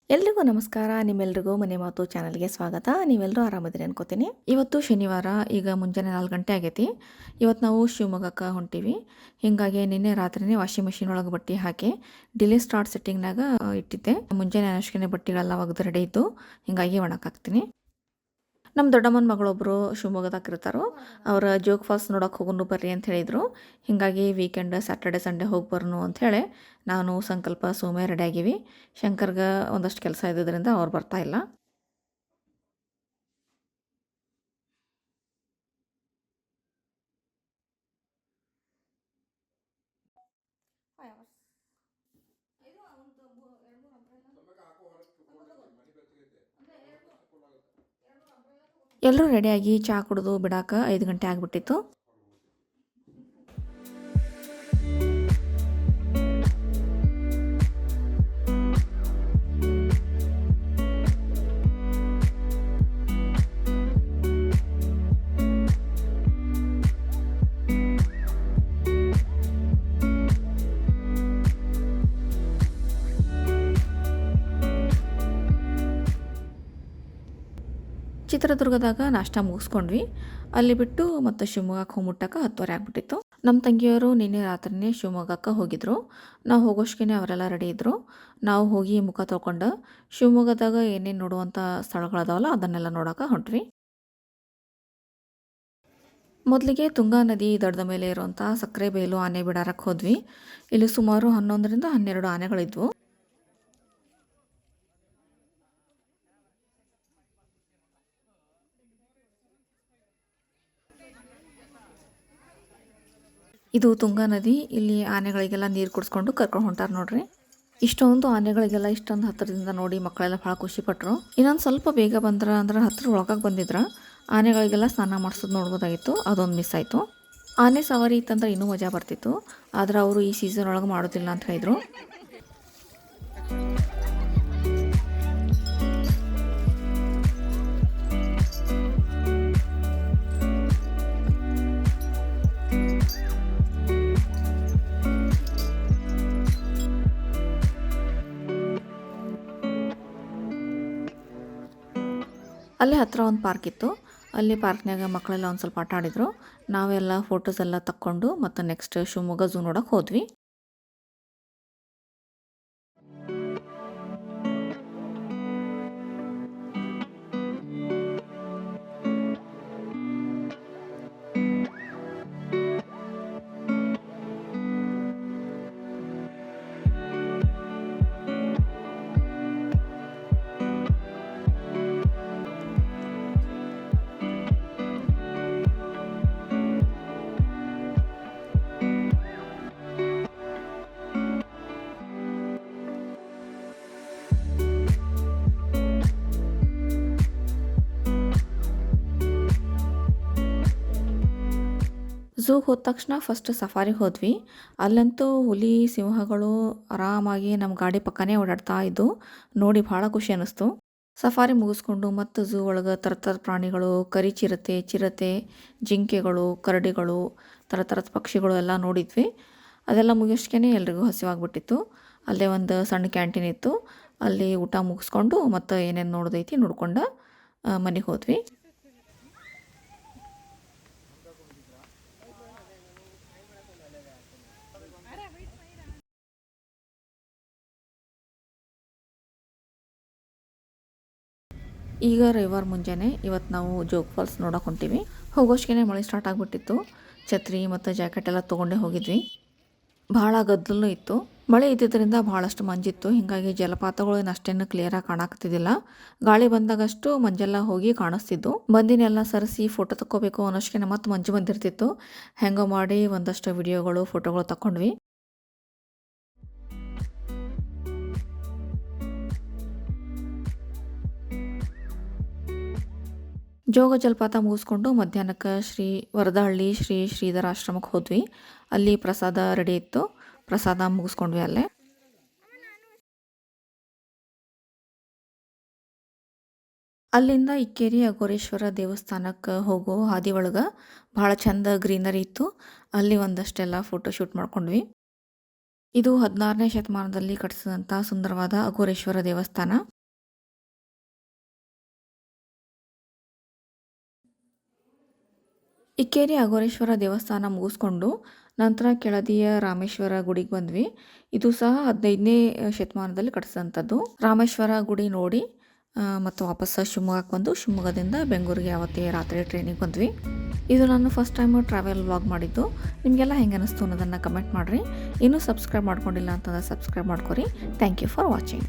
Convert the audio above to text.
ಎಲ್ರಿಗೂ ನಮಸ್ಕಾರ. ನಿಮ್ಮೆಲ್ರಿಗೂ ಮನೆ ಮಾತು ಚಾನಲ್ಗೆ ಸ್ವಾಗತ. ನೀವೆಲ್ಲರೂ ಆರಾಮದಿರಿ ಅನ್ಕೋತೀನಿ. ಇವತ್ತು ಶನಿವಾರ, ಈಗ ಮುಂಜಾನೆ 4 ಗಂಟೆ ಆಗೈತಿ. ಇವತ್ತು ನಾವು ಶಿವಮೊಗ್ಗಕ್ಕೆ ಹೊಂಟೀವಿ. ಹೀಗಾಗಿ ನಿನ್ನೆ ರಾತ್ರಿನೇ ವಾಷಿಂಗ್ ಮಿಷಿನ್ ಒಳಗೆ ಬಟ್ಟೆ ಹಾಕಿ ಡಿಲೇ ಸ್ಟಾರ್ಟ್ ಸೆಟ್ಟಿಂಗ್ನಾಗ ಇಟ್ಟಿದ್ದೆ. ಮುಂಜಾನೆ ಅಷ್ಟೇ ಬಟ್ಟೆಗಳೆಲ್ಲ ಒಗ್ದು ರೆಡಿ ಇದ್ದು, ಹೀಗಾಗಿ ಒಣಗಾಕ್ತೀನಿ. ನಮ್ಮ ದೊಡ್ಡಮ್ಮನ ಮಗಳೊಬ್ಬರು ಶಿವಮೊಗ್ಗದಾಗ ಇರ್ತಾರೋ, ಅವ್ರ ಜೋಗ್ ಫಾಲ್ಸ್ ನೋಡೋಕೆ ಹೋಗೋಣ ಬರ್ರಿ ಅಂತ ಹೇಳಿದರು. ಹೀಗಾಗಿ ವೀಕೆಂಡ್ ಸ್ಯಾಟರ್ಡೆ ಸಂಡೇ ಹೋಗಿ ಬರೋಣ ಅಂಥೇಳಿ ನಾನು ಸಂಕಲ್ಪ ಸೋಮೆ ರೆಡಿ ಆಗೀವಿ. ಶಂಕರ್ಗೆ ಒಂದಷ್ಟು ಕೆಲಸ ಇದ್ದಿದ್ದರಿಂದ ಅವ್ರು ಬರ್ತಾ ಇಲ್ಲ. ಎಲ್ಲರೂ ರೆಡಿಯಾಗಿ ಚಹಾ ಕುಡಿದು ಬಿಡಾಕ 5 ಗಂಟೆ ಆಗಿಬಿಟ್ಟಿತ್ತು. ಚಿತ್ರದುರ್ಗದಾಗ ನಾಷ್ಟ ಮುಗಿಸ್ಕೊಂಡ್ವಿ. ಅಲ್ಲಿ ಬಿಟ್ಟು ಮತ್ತು ಶಿವಮೊಗ್ಗಕ್ಕೆ ಹೋಗ್ಬಿಟ್ಟಕ್ಕೆ 10:30 ಆಗಿಬಿಟ್ಟಿತ್ತು. ನಮ್ಮ ತಂಗಿಯವರು ನಿನ್ನೆ ರಾತ್ರಿನೇ ಶಿವಮೊಗ್ಗಕ್ಕೆ ಹೋಗಿದ್ರು. ನಾವು ಹೋಗೋಷ್ಗೆ ಅವರೆಲ್ಲ ರೆಡಿ ಇದ್ದರು. ನಾವು ಹೋಗಿ ಮುಖ ತೊಳ್ಕೊಂಡು ಶಿವಮೊಗ್ಗದಾಗ ಏನೇನು ನೋಡುವಂಥ ಸ್ಥಳಗಳದಾವಲ್ಲ ಅದನ್ನೆಲ್ಲ ನೋಡೋಕೆ ಹೊಂಟ್ವಿ. ಮೊದಲಿಗೆ ತುಂಗಾ ನದಿ ದಡದ ಮೇಲೆ ಇರುವಂಥ ಸಕ್ಕರೆಬೈಲು ಆನೆ ಬಿಡಾರಕ್ಕೆ ಹೋದ್ವಿ. ಇಲ್ಲಿ ಸುಮಾರು 11ರಿಂದ 12 ಆನೆಗಳಿದ್ವು. ಇದು ತುಂಗಾ ನದಿ. ಇಲ್ಲಿ ಆನೆಗಳಿಗೆಲ್ಲ ನೀರು ಕುಡಿಸ್ಕೊಂಡು ಕರ್ಕೊಂಡು ಹೊಂಟಾರ ನೋಡ್ರಿ. ಇಷ್ಟೊಂದು ಆನೆಗಳಿಗೆಲ್ಲ ಇಷ್ಟೊಂದು ಹತ್ತಿರದಿಂದ ನೋಡಿ ಮಕ್ಕಳೆಲ್ಲ ಭಾಳ ಖುಷಿಪಟ್ಟರು. ಇನ್ನೊಂದು ಸ್ವಲ್ಪ ಬೇಗ ಬಂದ್ರೆ ಅಂದ್ರೆ ಹತ್ತಿರ ಒಳಗೆ ಬಂದಿದ್ರೆ ಆನೆಗಳಿಗೆಲ್ಲ ಸ್ನಾನ ಮಾಡಿಸೋದು ನೋಡ್ಬೋದಾಗಿತ್ತು. ಅದೊಂದು ಮಿಸ್ ಆಯಿತು. ಆನೆ ಸವಾರಿ ಇತ್ತಂದ್ರೆ ಇನ್ನೂ ಮಜಾ ಬರ್ತಿತ್ತು. ಆದರೆ ಅವರು ಈ ಸೀಸನ್ ಒಳಗೆ ಮಾಡೋದಿಲ್ಲ ಅಂತ ಹೇಳಿದರು. ಅಲ್ಲೇ ಹತ್ತಿರ ಒಂದು ಪಾರ್ಕ್ ಇತ್ತು. ಅಲ್ಲಿ ಪಾರ್ಕ್ನಾಗ ಮಕ್ಕಳೆಲ್ಲ ಒಂದು ಸ್ವಲ್ಪ ಆಟ ಆಡಿದರು. ನಾವೆಲ್ಲ ಫೋಟೋಸ್ ಎಲ್ಲ ತಕ್ಕೊಂಡು ಮತ್ತು ನೆಕ್ಸ್ಟ್ ಶಿವಮೊಗ್ಗ ಝೂ ನೋಡೋಕೆ ಹೋದ್ವಿ. ಝೂಗೆ ಹೋದ ತಕ್ಷಣ ಫಸ್ಟ್ ಸಫಾರಿಗೆ ಹೋದ್ವಿ. ಅಲ್ಲಂತೂ ಹುಲಿ ಸಿಂಹಗಳು ಆರಾಮಾಗಿ ನಮ್ಮ ಗಾಡಿ ಪಕ್ಕನೇ ಓಡಾಡ್ತಾ ಇದ್ದು ನೋಡಿ ಭಾಳ ಖುಷಿ ಅನ್ನಿಸ್ತು. ಸಫಾರಿ ಮುಗಿಸ್ಕೊಂಡು ಮತ್ತು ಝೂ ಒಳಗೆ ಥರದ ಪ್ರಾಣಿಗಳು, ಕರಿ ಚಿರತೆ, ಜಿಂಕೆಗಳು, ಕರಡಿಗಳು, ಥರದ ಪಕ್ಷಿಗಳು ಎಲ್ಲ ನೋಡಿದ್ವಿ. ಅದೆಲ್ಲ ಮುಗಿಯೋಷ್ಗೆ ಎಲ್ರಿಗೂ ಹಸಿವಾಗ್ಬಿಟ್ಟಿತ್ತು. ಅಲ್ಲೇ ಒಂದು ಸಣ್ಣ ಕ್ಯಾಂಟೀನ್ ಇತ್ತು. ಅಲ್ಲಿ ಊಟ ಮುಗಿಸ್ಕೊಂಡು ಮತ್ತು ಏನೇನು ನೋಡೋದೈತಿ ನೋಡ್ಕೊಂಡು ಮನೆಗೆ ಹೋದ್ವಿ. ಈಗ ರವಿವಾರ ಮುಂಜಾನೆ ಇವತ್ತು ನಾವು ಜೋಗ್ ಫಾಲ್ಸ್ ನೋಡೋಕೆ ಹೊಂಟೀವಿ. ಹೋಗೋಷ್ಗೆ ಮಳೆ ಸ್ಟಾರ್ಟ್ ಆಗಿಬಿಟ್ಟಿತ್ತು. ಛತ್ರಿ ಮತ್ತು ಜಾಕೆಟ್ ಎಲ್ಲ ತೊಗೊಂಡೇ ಹೋಗಿದ್ವಿ. ಭಾಳ ಗದ್ದಲೂ ಇತ್ತು. ಮಳೆ ಇದ್ದಿದ್ದರಿಂದ ಭಾಳಷ್ಟು ಮಂಜಿತ್ತು. ಹೀಗಾಗಿ ಜಲಪಾತಗಳು ಅಷ್ಟೇನು ಕ್ಲಿಯರಾಗಿ ಕಾಣಾಕ್ತಿದ್ದಿಲ್ಲ. ಗಾಳಿ ಬಂದಾಗಷ್ಟು ಮಂಜೆಲ್ಲ ಹೋಗಿ ಕಾಣಿಸ್ತಿದ್ದು. ಮಂದಿನೆಲ್ಲ ಸರಿಸಿ ಫೋಟೋ ತಕ್ಕೋಬೇಕು ಅನ್ನೋಷ್ಗೆ ಮತ್ತೆ ಮಂಜು ಬಂದಿರ್ತಿತ್ತು. ಹೆಂಗೋ ಮಾಡಿ ಒಂದಷ್ಟು ವಿಡಿಯೋಗಳು ಫೋಟೋಗಳು ತಗೊಂಡ್ವಿ. ಜೋಗ ಜಲಪಾತ ಮುಗಿಸ್ಕೊಂಡು ಮಧ್ಯಾಹ್ನಕ್ಕೆ ಶ್ರೀ ವರದಹಳ್ಳಿ ಶ್ರೀ ಶ್ರೀಧರ ಆಶ್ರಮಕ್ಕೆ ಹೋದ್ವಿ. ಅಲ್ಲಿ ಪ್ರಸಾದ ರೆಡಿ ಇತ್ತು. ಪ್ರಸಾದ ಮುಗಿಸ್ಕೊಂಡ್ವಿ ಅಲ್ಲೇ. ಅಲ್ಲಿಂದ ಇಕ್ಕೇರಿ ಅಘೋರೇಶ್ವರ ದೇವಸ್ಥಾನಕ್ಕೆ ಹೋಗೋ ಹಾದಿ ಒಳಗೆ ಭಾಳ ಚಂದ ಗ್ರೀನರಿ ಇತ್ತು. ಅಲ್ಲಿ ಒಂದಷ್ಟೆಲ್ಲ ಫೋಟೋ ಶೂಟ್ ಮಾಡ್ಕೊಂಡ್ವಿ. ಇದು 16ನೇ ಶತಮಾನದಲ್ಲಿ ಕಟ್ಟಿಸಿದಂಥ ಸುಂದರವಾದ ಅಘೋರೇಶ್ವರ ದೇವಸ್ಥಾನ. ಇಕ್ಕೇರಿ ಅಘೋರೇಶ್ವರ ದೇವಸ್ಥಾನ ಮುಗಿಸ್ಕೊಂಡು ನಂತರ ಕೆಳದಿಯ ರಾಮೇಶ್ವರ ಗುಡಿಗೆ ಬಂದ್ವಿ. ಇದು ಸಹ 15ನೇ ಶತಮಾನದಲ್ಲಿ ಕಟ್ಟಿಸಿದಂಥದ್ದು. ರಾಮೇಶ್ವರ ಗುಡಿ ನೋಡಿ ಮತ್ತು ವಾಪಸ್ ಶಿವಮೊಗ್ಗಕ್ಕೆ ಬಂದು ಶಿವಮೊಗ್ಗದಿಂದ ಬೆಂಗಳೂರಿಗೆ ಅವತ್ತೇ ರಾತ್ರಿ ಟ್ರೈನಿಗೆ ಬಂದ್ವಿ. ಇದು ನಾನು ಫಸ್ಟ್ ಟೈಮು ಟ್ರಾವೆಲ್ ವ್ಲಾಗ್ ಮಾಡಿದ್ದು. ನಿಮಗೆಲ್ಲ ಹೆಂಗೆ ಅನ್ನಿಸ್ತು ಅನ್ನೋದನ್ನು ಕಮೆಂಟ್ ಮಾಡಿರಿ. ಇನ್ನೂ ಸಬ್ಸ್ಕ್ರೈಬ್ ಮಾಡ್ಕೊಂಡಿಲ್ಲ ಅಂತಂದ್ರೆ ಸಬ್ಸ್ಕ್ರೈಬ್ ಮಾಡ್ಕೊರಿ. Thank you for watching.